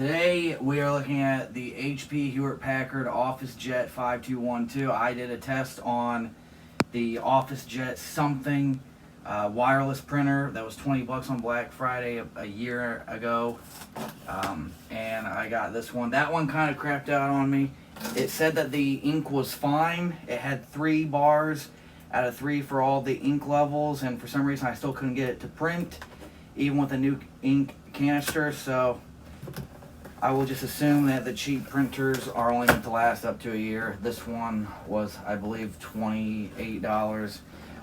Today we are looking at the HP Hewlett-Packard OfficeJet 5212. I did a test on the OfficeJet something wireless printer that was 20 bucks on Black Friday a year ago, and I got this one. That one kind of crapped out on me. It said that the ink was fine. It had 3 bars out of 3 for all the ink levels, and for some reason I still couldn't get it to print even with a new ink canister. So I will just assume that the cheap printers are only meant to last up to a year. This one was, I believe, $28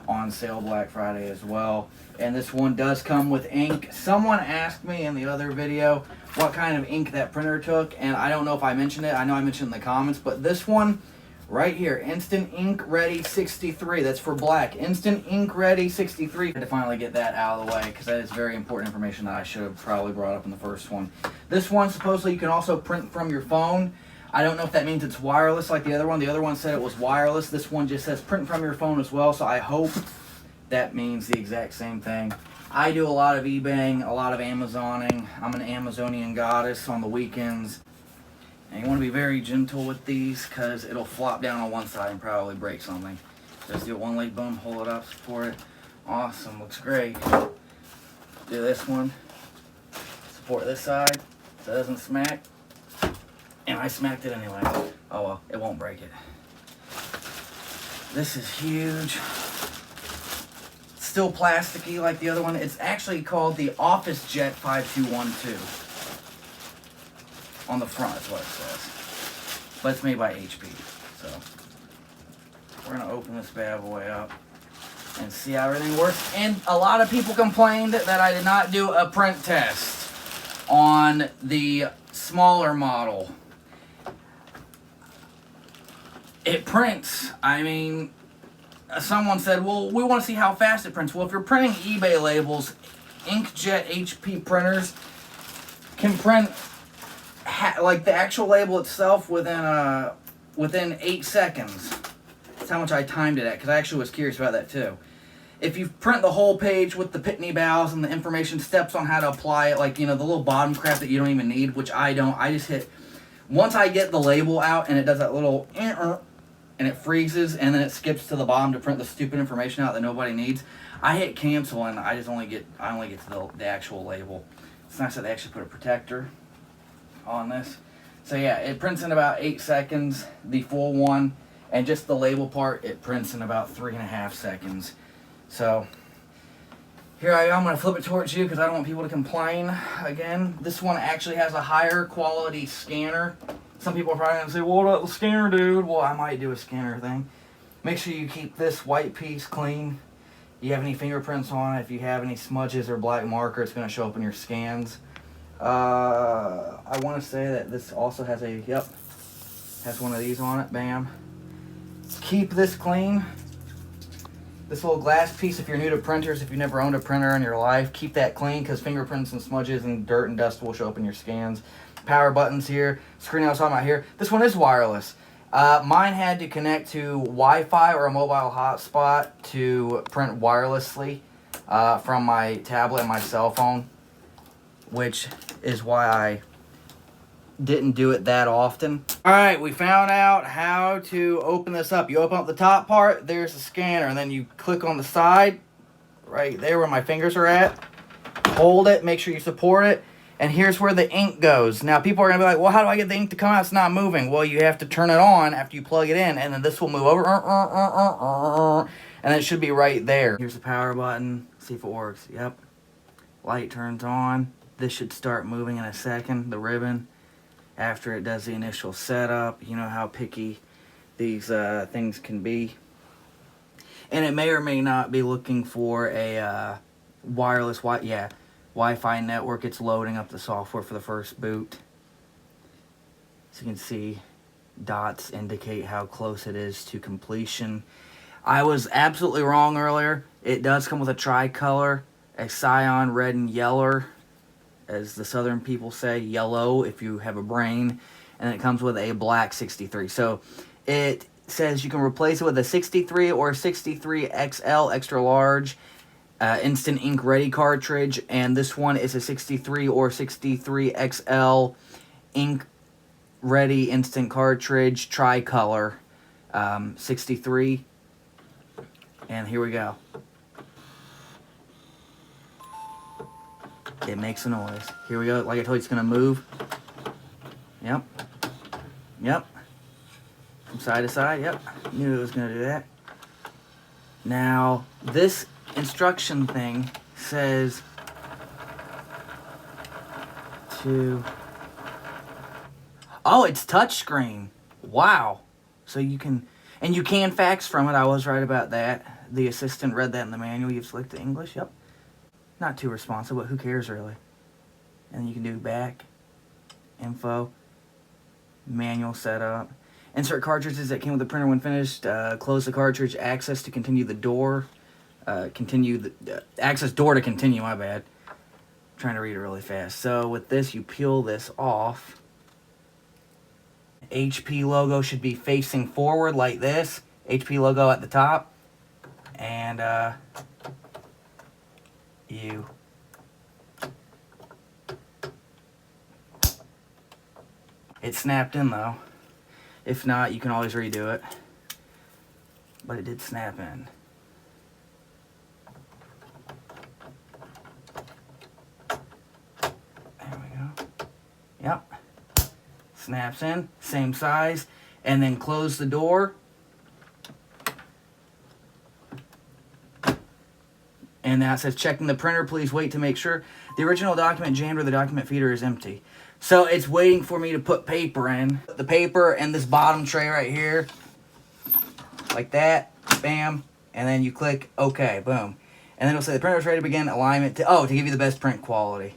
on sale Black Friday as well. And this one does come with ink. Someone asked me in the other video what kind of ink that printer took, and I don't know if I mentioned it. I know I mentioned it in the comments, but this one right here, Instant Ink Ready 63. That's for black. Instant Ink Ready 63. I had to finally get that out of the way because that is very important information that I should have probably brought up in the first one. This one, supposedly you can also print from your phone. I don't know if that means it's wireless like the other one. The other one said it was wireless. This one just says print from your phone as well, so I hope that means the exact same thing. I do a lot of eBaying, a lot of Amazoning. I'm an Amazonian goddess on the weekends. And you want to be very gentle with these because it'll flop down on one side and probably break something. Just do it one leg, boom, hold it up, support it. Awesome, looks great. Do this one. Support this side so it doesn't smack. And I smacked it anyway. Oh well, it won't break it. This is huge. Still plasticky like the other one. It's actually called the OfficeJet 5212. On the front is what it says. But it's made by HP. So we're going to open this bad boy up and see how everything works. And a lot of people complained that I did not do a print test on the smaller model. It prints. I mean, someone said, well, we want to see how fast it prints. Well, if you're printing eBay labels, Inkjet HP printers can print like the actual label itself within 8 seconds. That's how much I timed it at, because I actually was curious about that too. If you print the whole page with the pitney bows and the information steps on how to apply it, like, you know, the little bottom crap that you don't even need, which I don't. I just hit, once I get the label out and it does that little and it freezes and then it skips to the bottom to print the stupid information out that nobody needs, I hit cancel and I only get to the actual label. It's nice that they actually put a protector on this. So yeah, it prints in about 8 seconds, the full one, and just the label part, it prints in about 3.5 seconds. So here I am. I'm going to flip it towards you because I don't want people to complain again. This one actually has a higher quality scanner. Some people are probably going to say, well, what about the scanner, dude? Well, I might do a scanner thing. Make sure you keep this white piece clean. You have any fingerprints on it, if you have any smudges or black marker, it's going to show up in your scans. I want to say that this also has has one of these on it. Bam. Keep this clean. This little glass piece, if you're new to printers, if you've never owned a printer in your life, keep that clean because fingerprints and smudges and dirt and dust will show up in your scans. Power buttons here. Screen I was talking about here. This one is wireless. Mine had to connect to Wi-Fi or a mobile hotspot to print wirelessly from my tablet and my cell phone, which is why I didn't do it that often. Alright, we found out how to open this up. You open up the top part, there's the scanner, and then you click on the side, right there where my fingers are at. Hold it, make sure you support it, and here's where the ink goes. Now, people are going to be like, well, how do I get the ink to come out? It's not moving. Well, you have to turn it on after you plug it in, and then this will move over, and it should be right there. Here's the power button. See if it works. Yep. Light turns on. This should start moving in a second, the ribbon, after it does the initial setup. You know how picky these things can be. And it may or may not be looking for a wireless Wi-Fi network. It's loading up the software for the first boot. So you can see dots indicate how close it is to completion. I was absolutely wrong earlier. It does come with a tricolor, a cyan, red, and yellow, as the southern people say, yellow if you have a brain, and it comes with a black 63. So it says you can replace it with a 63 or 63 XL extra large Instant Ink Ready cartridge, and this one is a 63 or 63 XL ink ready instant cartridge tricolor 63. And here we go. It makes a noise. Here we go. Like I told you, it's going to move. Yep. Yep. From side to side. Yep. Knew it was going to do that. Now, this instruction thing says to... Oh, it's touchscreen. Wow. So you can... And you can fax from it. I was right about that. The assistant read that in the manual. You've selected the English. Yep. Not too responsive, but who cares really? And you can do back, info, manual setup. Insert cartridges that came with the printer when finished. Close the cartridge. Access to continue the door. Access door to continue, my bad. I'm trying to read it really fast. So with this, you peel this off. HP logo should be facing forward like this. HP logo at the top. And it snapped in though. If not, you can always redo it. But it did snap in. There we go. Yep. Snaps in, same size. And then close the door. And now it says, checking the printer, please wait to make sure the original document jammed or the document feeder is empty. So it's waiting for me to put paper in. The paper and this bottom tray right here. Like that. Bam. And then you click OK. Boom. And then it'll say the printer is ready to begin alignment to give you the best print quality.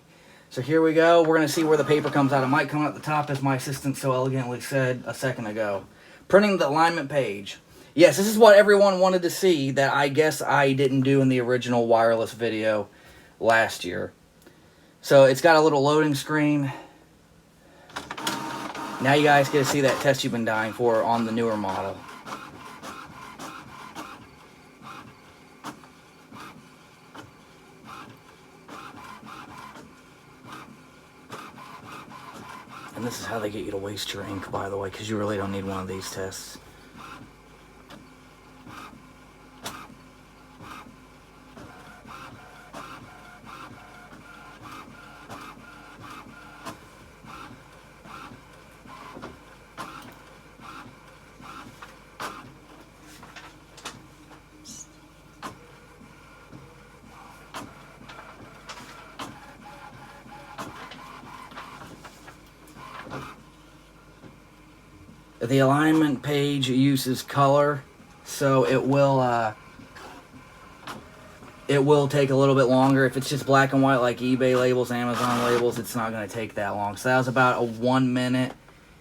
So here we go. We're going to see where the paper comes out. It might come out the top, as my assistant so elegantly said a second ago. Printing the alignment page. Yes, this is what everyone wanted to see that I guess I didn't do in the original wireless video last year. So it's got a little loading screen. Now you guys get to see that test you've been dying for on the newer model. And this is how they get you to waste your ink, by the way, because you really don't need one of these tests. The alignment page uses color, so it will take a little bit longer. If it's just black and white like eBay labels, Amazon labels, it's not going to take that long. So that was about a 1 minute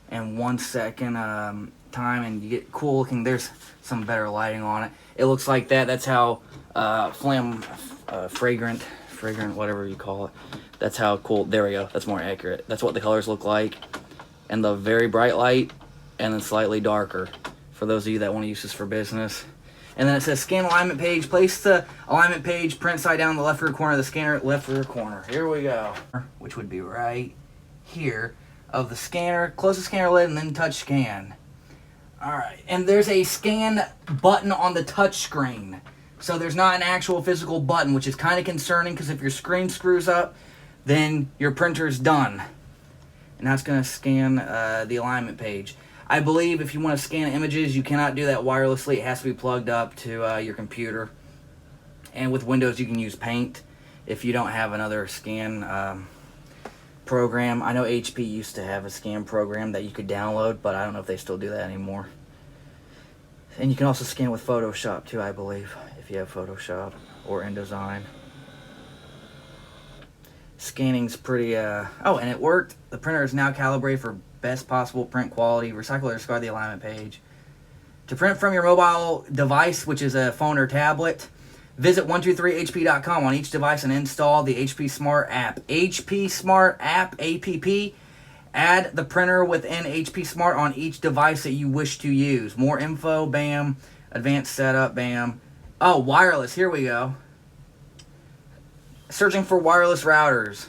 and 1 second time, and you get cool looking. There's some better lighting on it. It looks like that. That's how fragrant, whatever you call it. That's how cool. There we go. That's more accurate. That's what the colors look like, and the very bright light. And then slightly darker for those of you that want to use this for business. And then it says scan alignment page. Place the alignment page print side down in the left rear corner of the scanner, left rear corner. Here we go. Which would be right here of the scanner. Close the scanner lid and then touch scan. Alright, and there's a scan button on the touch screen. So there's not an actual physical button, which is kind of concerning because if your screen screws up, then your printer's done. And that's going to scan the alignment page. I believe if you want to scan images, you cannot do that wirelessly. It has to be plugged up to your computer. And with Windows, you can use Paint if you don't have another scan program. I know HP used to have a scan program that you could download, but I don't know if they still do that anymore. And you can also scan with Photoshop too, I believe, if you have Photoshop or InDesign. Scanning's pretty, oh, and it worked. The printer is now calibrated for best possible print quality. Recycle or discard the alignment page. To print from your mobile device, which is a phone or tablet, visit 123hp.com on each device and install the HP Smart app. HP Smart app, APP. Add the printer within HP Smart on each device that you wish to use. More info, bam. Advanced setup, bam. Oh, wireless, here we go. Searching for wireless routers.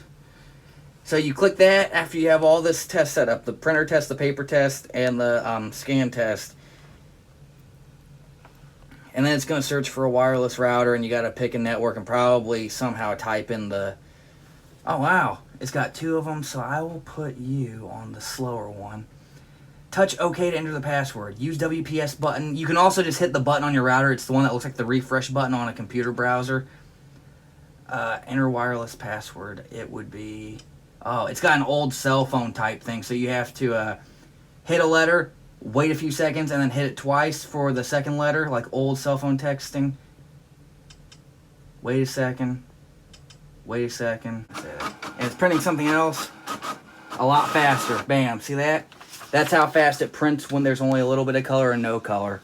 So you click that after you have all this test set up, the printer test, the paper test, and the scan test. And then it's going to search for a wireless router, and you got to pick a network and probably somehow type in the... Oh, wow. It's got 2 of them, so I will put you on the slower one. Touch OK to enter the password. Use WPS button. You can also just hit the button on your router. It's the one that looks like the refresh button on a computer browser. Enter wireless password. It would be... Oh, it's got an old cell phone type thing, so you have to hit a letter, wait a few seconds, and then hit it twice for the second letter, like old cell phone texting. Wait a second. Wait a second. And it's printing something else a lot faster. Bam. See that? That's how fast it prints when there's only a little bit of color and no color.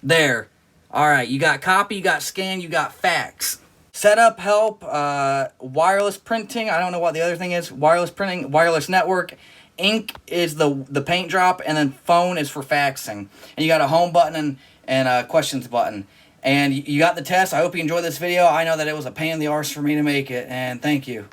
There. Alright, you got copy, you got scan, you got fax. Setup help, wireless printing, I don't know what the other thing is. Wireless printing, wireless network. Ink is the paint drop, and then phone is for faxing. And you got a home button and a questions button. And you got the test. I hope you enjoyed this video. I know that it was a pain in the arse for me to make it, and thank you.